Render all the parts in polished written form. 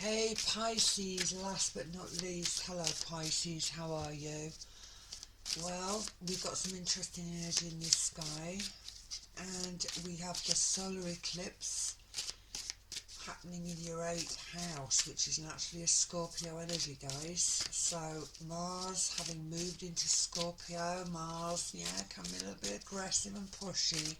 Hey Pisces, last but not least, hello Pisces, how are you? Well, we've got some interesting energy in the sky, and we have the solar eclipse happening in your 8th house, which is naturally a Scorpio energy, guys. So Mars having moved into Scorpio, Mars, can be a little bit aggressive and pushy,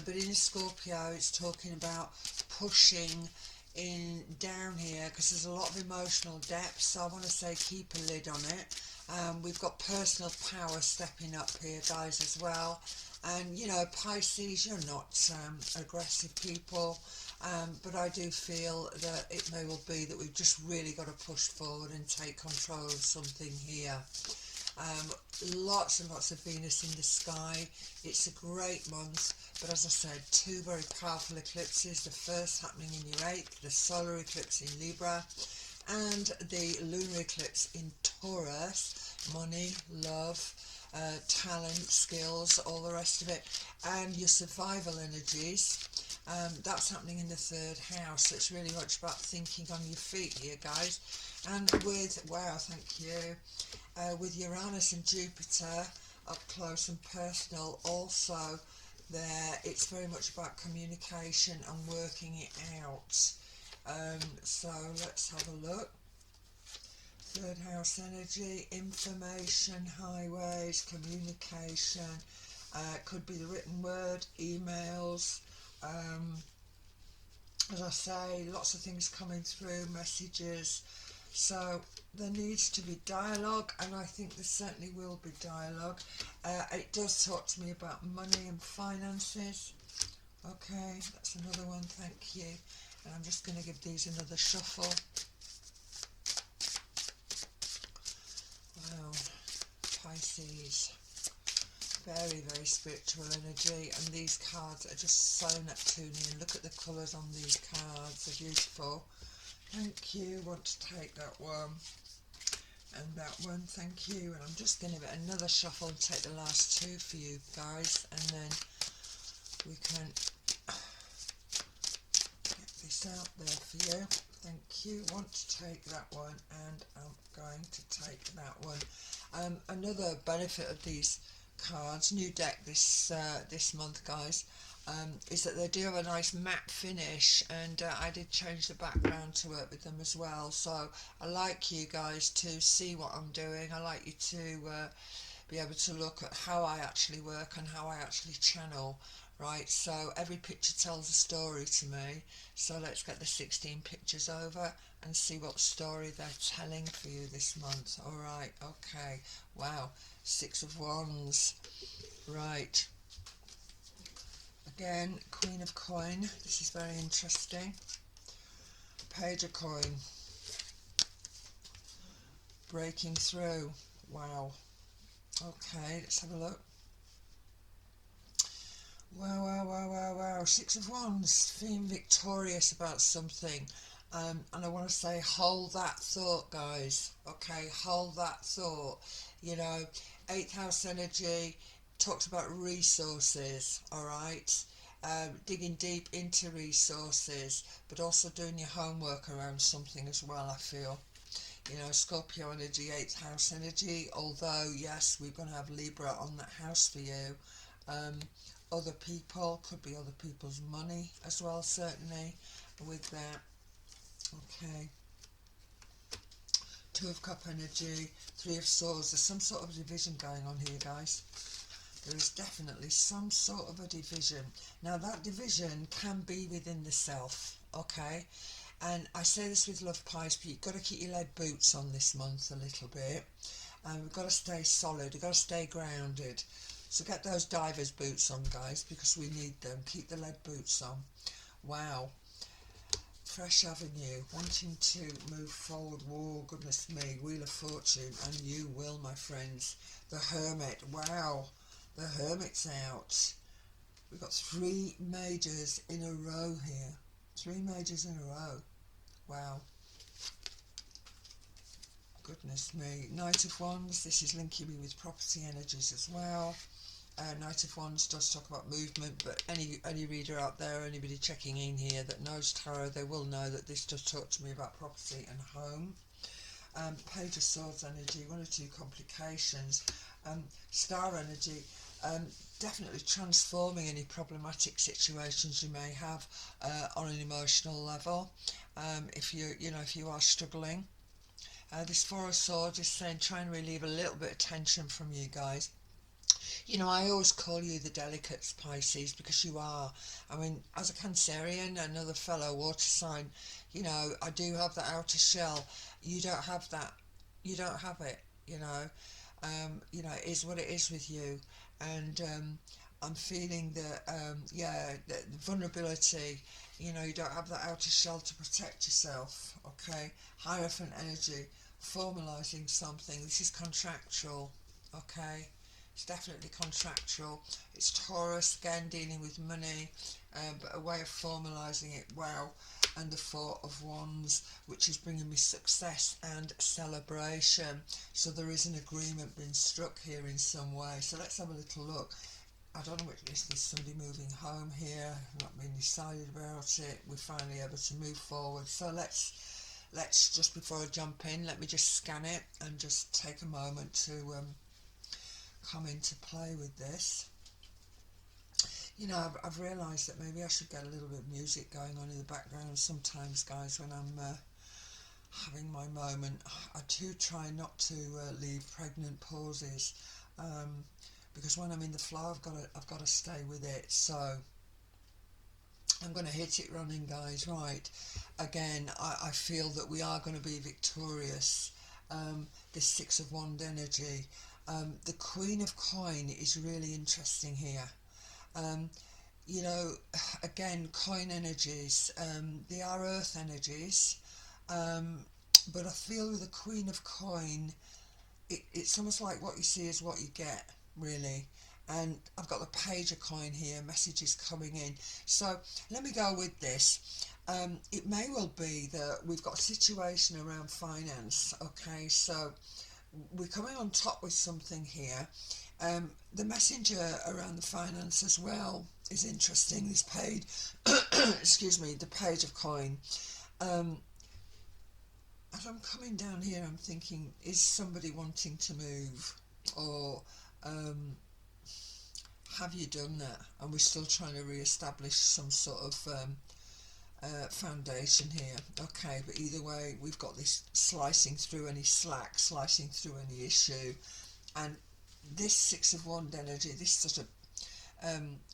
but in Scorpio it's talking about pushing in down here, because there's a lot of emotional depth, so I want to say keep a lid on it. We've got personal power stepping up here, guys, as well. And you know, Pisces, you're not aggressive people, but I do feel that it may well be that we've just really got to push forward and take control of something here. Lots and lots of Venus in the sky. It's a great month, but as I said, two very powerful eclipses. The first happening in your 8th, the solar eclipse in Libra, and the lunar eclipse in Taurus. Money, love, talent, skills, all the rest of it, and your survival energies. That's happening in the 3rd house, so it's really much about thinking on your feet here, guys. And with, wow, thank you, with Uranus and Jupiter up close and personal also there, it's very much about communication and working it out. So let's have a look. 3rd house energy, information, highways, communication, could be the written word, emails, as I say, lots of things coming through, messages. So there needs to be dialogue, and I think there certainly will be dialogue. It does talk to me about money and finances. Okay, that's another one, thank you. And I'm just going to give these another shuffle. Wow, Pisces, very, very spiritual energy, and these cards are just so Neptunian. Look at the colours on these cards, they're beautiful. Thank you, want to take that one and that one, thank you. And I'm just going to give it another shuffle and take the last two for you guys, and then we can get this out there for you. Thank you, want to take that one, and I'm going to take that one. Another benefit of these cards, new deck this month, guys, is that they do have a nice matte finish, and I did change the background to work with them as well. So I like you guys to see what I'm doing. I like you to be able to look at how I actually work and how I actually channel. Right, so every picture tells a story to me, so let's get the 16 pictures over and see what story they're telling for you this month. Alright, okay, wow, 6 of Wands, right, again, Queen of Coin, this is very interesting, Page of Coin, breaking through, wow, okay, let's have a look. Wow, wow, wow, wow, wow. 6 of Wands, feeling victorious about something. And I want to say, hold that thought, guys. Okay, hold that thought. You know, 8th house energy talks about resources, alright? Digging deep into resources, but also doing your homework around something as well, I feel. You know, Scorpio energy, 8th house energy, although, yes, we're going to have Libra on that house for you. Other people, could be other people's money as well, certainly, with that. Okay. 2 of Cup energy, 3 of Swords. There's some sort of division going on here, guys. There is definitely some sort of a division. Now, that division can be within the self, okay? And I say this with love, Pies, but you've got to keep your lead boots on this month a little bit. And we've got to stay solid, we've got to stay grounded. So get those divers boots on, guys, because we need them. Keep the lead boots on. Wow. Fresh avenue. Wanting to move forward. Whoa, goodness me. Wheel of Fortune. And you will, my friends. The Hermit. Wow. The Hermit's out. We've got 3 majors in a row here. 3 majors in a row. Wow. Goodness me. Knight of Wands. This is linking me with property energies as well. Knight of Wands does talk about movement, but any reader out there, anybody checking in here that knows tarot, they will know that this does talk to me about property and home. Page of Swords energy, one or two complications. Star energy, definitely transforming any problematic situations you may have on an emotional level. If you are struggling, this Four of Swords is saying try and relieve a little bit of tension from you guys. You know, I always call you the delicates, Pisces, because you are. I mean, as a Cancerian, another fellow water sign, you know, I do have that outer shell. You don't have that. You don't have it, you know. It is what it is with you. And I'm feeling that, the vulnerability, you know, you don't have that outer shell to protect yourself, okay? Hierophant energy, formalising something. This is contractual, okay? It's definitely contractual. It's Taurus, again, dealing with money, but a way of formalising it well. And the Four of Wands, which is bringing me success and celebration. So there is an agreement being struck here in some way. So let's have a little look. I don't know which this is. Somebody moving home here, not being decided about it. We're finally able to move forward. So let's just, before I jump in, let me just scan it and just take a moment to come into play with this. You know, I've realised that maybe I should get a little bit of music going on in the background sometimes, guys, when I'm having my moment. I do try not to leave pregnant pauses, because when I'm in the flow, I've got to stay with it. So I'm going to hit it running, guys. Right, again, I feel that we are going to be victorious. This Six of Wands energy. The Queen of Coin is really interesting here. You know, again, coin energies, they are earth energies, but I feel with the Queen of Coin, it's almost like what you see is what you get, really. And I've got the Page of Coin here, messages coming in. So let me go with this. It may well be that we've got a situation around finance, okay? So we're coming on top with something here. The messenger around the finance as well is interesting. This page, excuse me, the Page of Coin. As I'm coming down here, I'm thinking, is somebody wanting to move, or have you done that? And we're still trying to re-establish some sort of foundation here. Okay, but either way, we've got this slicing through any slack, slicing through any issue, and this Six of Wands energy, this sort of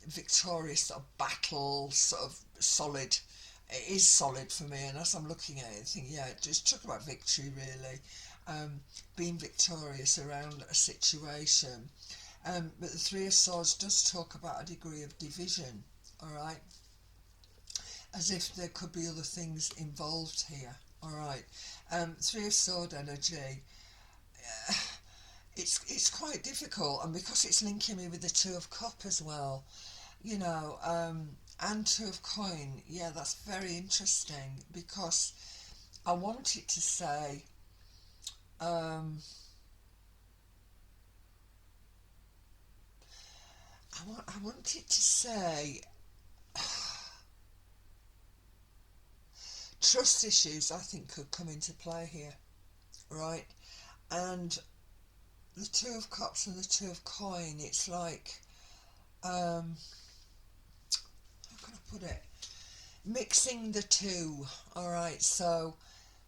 victorious sort of battle, sort of solid. It is solid for me, and as I'm looking at it, I think, yeah, just talk about victory, really. Being victorious around a situation. But the Three of Swords does talk about a degree of division, alright? As if there could be other things involved here, alright? Three of Swords energy, it's quite difficult, and because it's linking me with the Two of Cups as well, you know, and Two of Coin, yeah, that's very interesting, because I want it to say, I want it to say, trust issues, I think, could come into play here, right? And the Two of Cups and the Two of Coin, it's like, how can I put it? Mixing the two, alright, so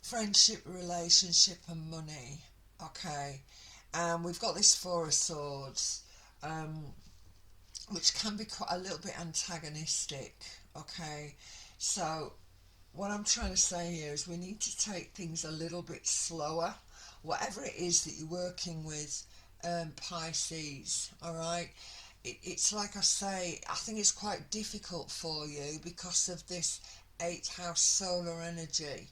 friendship, relationship and money, okay, and we've got this Four of Swords, which can be quite a little bit antagonistic, okay, so what I'm trying to say here is we need to take things a little bit slower, whatever it is that you're working with, Pisces, alright. It's like I say, I think it's quite difficult for you because of this 8th house solar energy.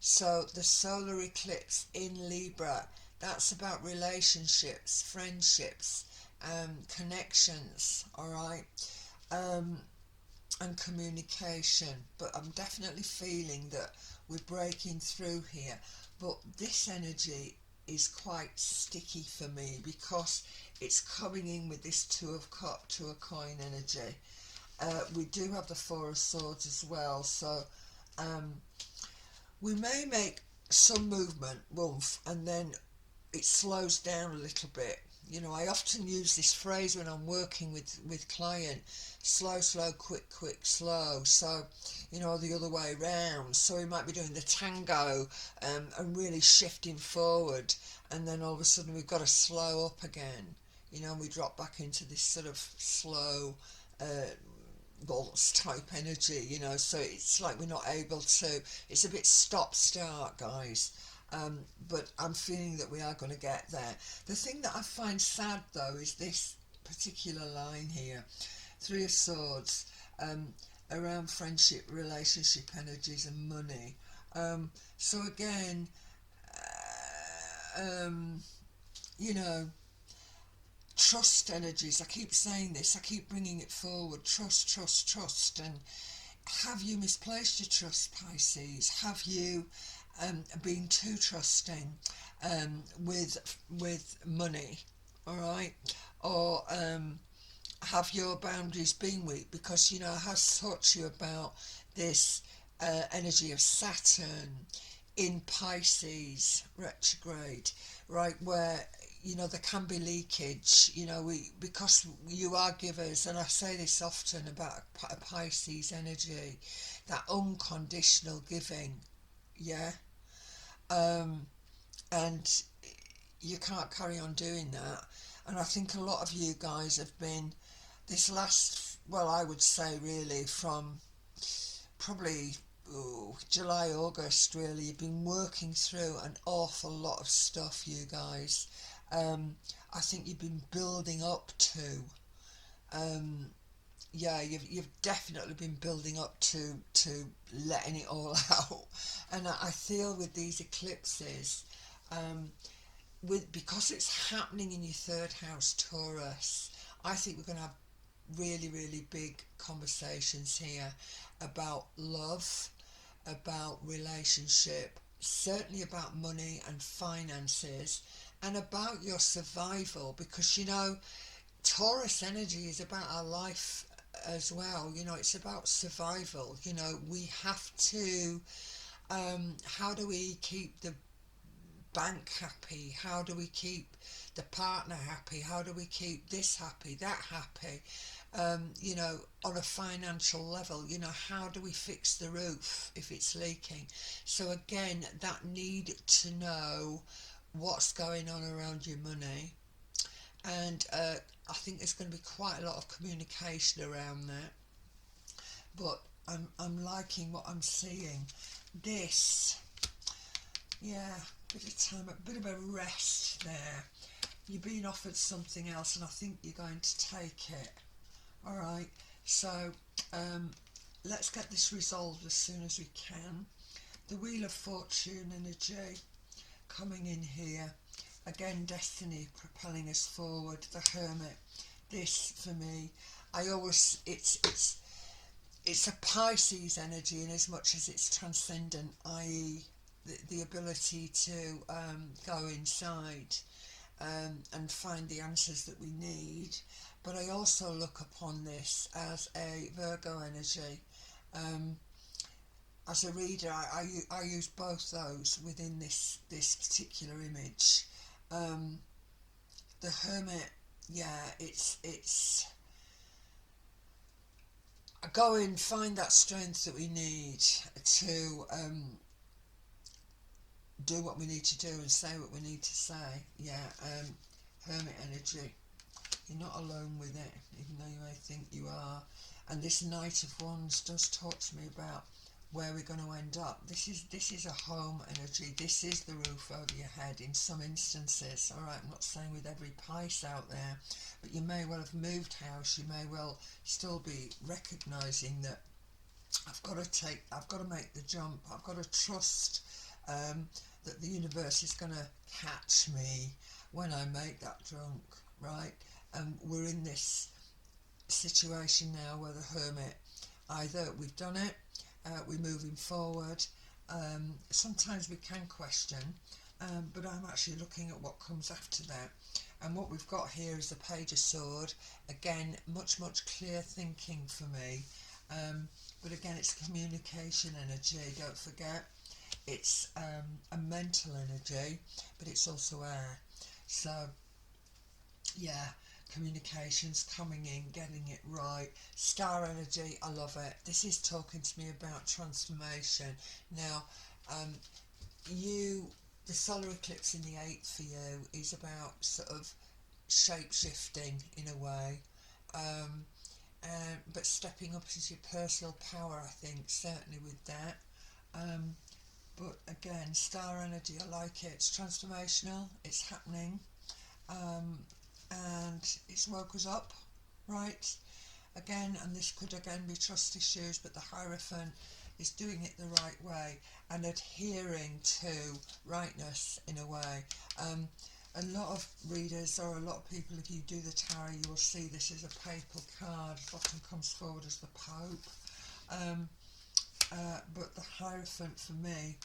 So the solar eclipse in Libra, that's about relationships, friendships, connections, alright, and communication. But I'm definitely feeling that we're breaking through here. But this energy is quite sticky for me because it's coming in with this Two of Cups, Two of Coin energy. We do have the Four of Swords as well, so we may make some movement, and then it slows down a little bit. You know, I often use this phrase when I'm working with client, slow, slow, quick, quick, slow. So, you know, the other way round. So we might be doing the tango and really shifting forward, and then all of a sudden we've got to slow up again. You know, and we drop back into this sort of slow waltz type energy, you know, so it's like we're not able to, it's a bit stop-start, guys. But I'm feeling that we are going to get there. The thing that I find sad, though, is this particular line here, Three of Swords, around friendship, relationship energies and money. So again, you know, trust energies. I keep saying this, I keep bringing it forward. Trust, trust, trust. And have you misplaced your trust, Pisces? Have you been too trusting with money? All right, or have your boundaries been weak? Because, you know, I have taught to you about this energy of Saturn in Pisces retrograde, right, where, you know, there can be leakage, you know, because you are givers, and I say this often about a Pisces energy, that unconditional giving, yeah, and you can't carry on doing that. And I think a lot of you guys have been, this last, well, I would say really from probably July, August, really, you've been working through an awful lot of stuff, you guys. I think you've been building up to, yeah, you've definitely been building up to letting it all out. And I feel with these eclipses, because it's happening in your third house, Taurus, I think we're going to have really, really big conversations here about love, about relationship, certainly about money and finances, and about your survival, because, you know, Taurus energy is about our life as well. You know, it's about survival. You know, we have to, how do we keep the bank happy? How do we keep the partner happy? How do we keep this happy, that happy? You know, on a financial level, you know, how do we fix the roof if it's leaking? So again, that need to know what's going on around your money, and I think there's going to be quite a lot of communication around that. But I'm liking what I'm seeing. This, yeah, bit of time, a bit of a rest there. You're being offered something else, and I think you're going to take it. All right, so let's get this resolved as soon as we can. The Wheel of Fortune energy coming in here. Again, destiny propelling us forward. The Hermit. This for me, I always, it's a Pisces energy in as much as it's transcendent, i.e. the ability to go inside and find the answers that we need. But I also look upon this as a Virgo energy. As a reader, I use both those within this particular image. The Hermit, yeah, it's go and find that strength that we need to do what we need to do and say what we need to say. Yeah, Hermit energy. You're not alone with it, even though you may think you are. And this Knight of Wands does talk to me about where we're going to end up. This is a home energy. This is the roof over your head in some instances. All right, I'm not saying with every Pisces out there, but you may well have moved house. You may well still be recognising that I've got to make the jump. I've got to trust that the universe is going to catch me when I make that jump, right? And we're in this situation now where the Hermit, either we've done it, we're moving forward. Sometimes we can question, but I'm actually looking at what comes after that. And what we've got here is the Page of Swords. Again, much clear thinking for me. But again, it's communication energy, don't forget. It's a mental energy, but it's also air. So, yeah, communications, coming in, getting it right. Star energy, I love it. This is talking to me about transformation. Now, the solar eclipse in the 8th for you is about sort of shape shifting in a way, but stepping up into your personal power, I think, certainly with that. But again, star energy, I like it. It's transformational, it's happening, and it's woke us up, right? Again, and this could again be trust issues, but the Hierophant is doing it the right way and adhering to rightness in a way. A lot of readers, or a lot of people, if you do the tarot, you will see this is a papal card. It often comes forward as the Pope. But the Hierophant for me,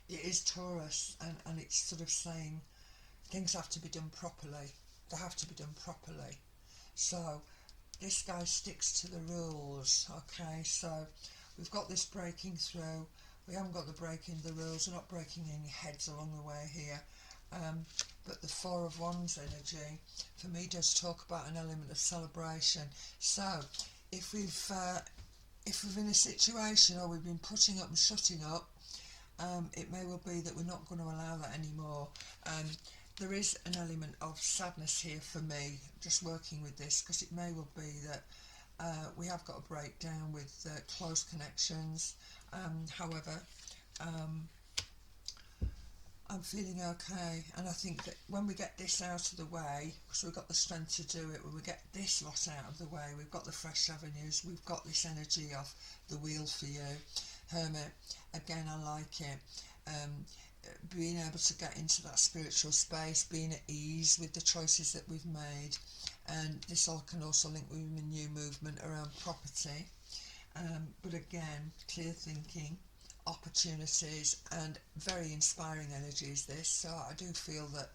it is Taurus, and it's sort of saying things have to be done properly. They have to be done properly. So this guy sticks to the rules, okay? So we've got this breaking through. We haven't got the breaking the rules. We're not breaking any heads along the way here. But the Four of Wands energy, for me, does talk about an element of celebration. So if we're in a situation, or we've been putting up and shutting up, it may well be that we're not going to allow that anymore. There is an element of sadness here for me, just working with this, because it may well be that we have got a breakdown with close connections. However, I'm feeling okay, and I think that when we get this out of the way, because we've got the strength to do it, when we get this lot out of the way, we've got the fresh avenues, we've got this energy of the wheel for you, Hermit. Again, I like it. Being able to get into that spiritual space, being at ease with the choices that we've made, and this all can also link with a new movement around property. But again, clear thinking, opportunities, and very inspiring energies this. So I do feel that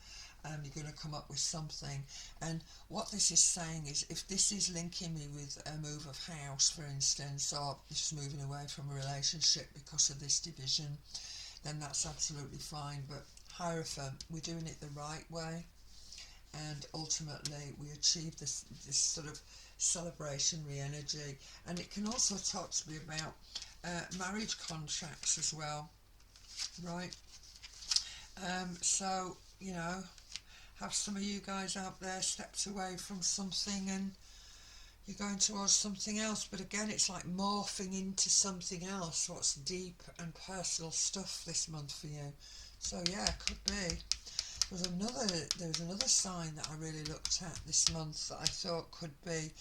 you're going to come up with something. And what this is saying is, if this is linking me with a move of house, for instance, or just moving away from a relationship because of this division, then that's absolutely fine. But Hierophant, we're doing it the right way, and ultimately we achieve this sort of celebrationary energy. And it can also talk to me about marriage contracts as well, right? So, you know, have some of you guys out there stepped away from something and you're going towards something else, but again, it's like morphing into something else. What's deep and personal stuff this month for you? So yeah, could be. There was another sign that I really looked at this month that I thought could be.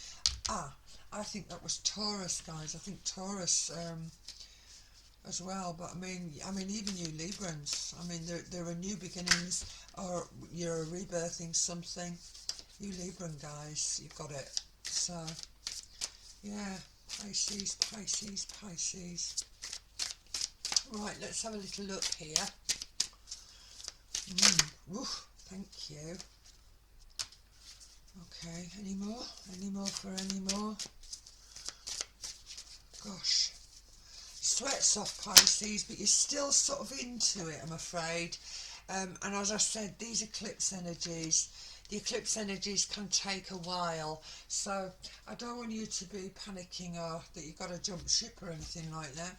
I think that was Taurus, guys. I think Taurus as well. But I mean, even you Librans. I mean, there are new beginnings, or you're rebirthing something. You Libran guys, you've got it. So, yeah, Pisces. Right, let's have a little look here. Thank you. Okay, any more? Any more? Gosh. Sweats off, Pisces, but you're still sort of into it, I'm afraid. And as I said, these eclipse energies, the eclipse energies can take a while, so I don't want you to be panicking or that you've got to jump ship or anything like that.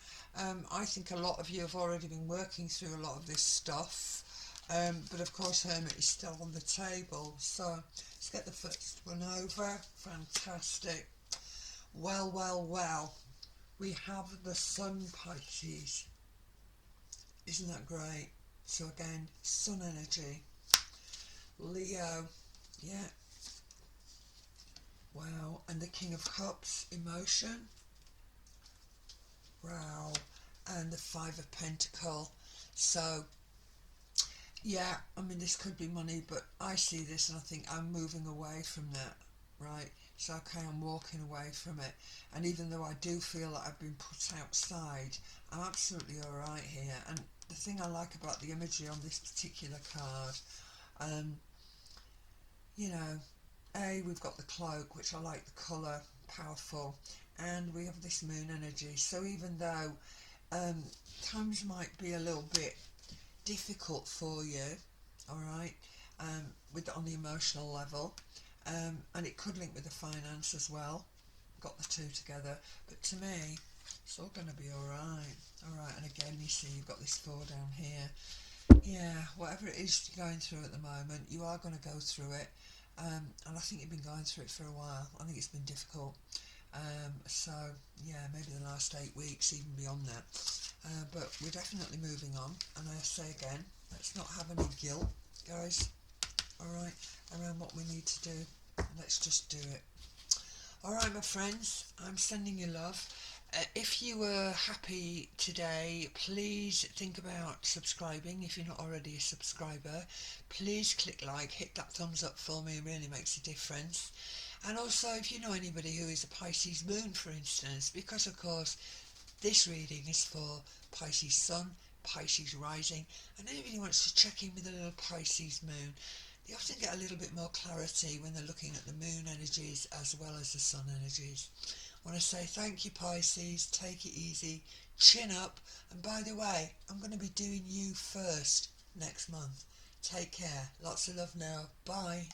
I think a lot of you have already been working through a lot of this stuff, but of course Hermit is still on the table, so let's get the first one over. Fantastic. Well, we have the Sun, Pisces. Isn't that great? So again, Sun energy. Leo, yeah. Wow, and the King of Cups, emotion. Wow, and the Five of Pentacles. So, yeah, I mean, this could be money, but I see this and I think I'm moving away from that, right? So, okay, I'm walking away from it. And even though I do feel that I've been put outside, I'm absolutely alright here. And the thing I like about the imagery on this particular card, you know, we've got the cloak, which I like the colour, powerful, and we have this moon energy. So even though times might be a little bit difficult for you, all right, on the emotional level, and it could link with the finance as well. Got the two together, but to me, it's all going to be all right. All right, and again, you see you've got this 4 down here. Yeah, whatever it is you're going through at the moment, you are going to go through it. And I think you've been going through it for a while. I think it's been difficult. So, yeah, maybe the last 8 weeks, even beyond that. But we're definitely moving on. And I say again, let's not have any guilt, guys. Alright, around what we need to do. Let's just do it. Alright, my friends, I'm sending you love. If you were happy today, please think about subscribing. If you're not already a subscriber, please click like, hit that thumbs up for me. It really makes a difference. And also, if you know anybody who is a Pisces moon, for instance, because of course this reading is for Pisces sun, Pisces rising, and anybody who wants to check in with a little Pisces moon, they often get a little bit more clarity when they're looking at the moon energies as well as the sun energies. I want to say thank you, Pisces. Take it easy, chin up, and by the way, I'm going to be doing you first next month. Take care. Lots of love now. Bye.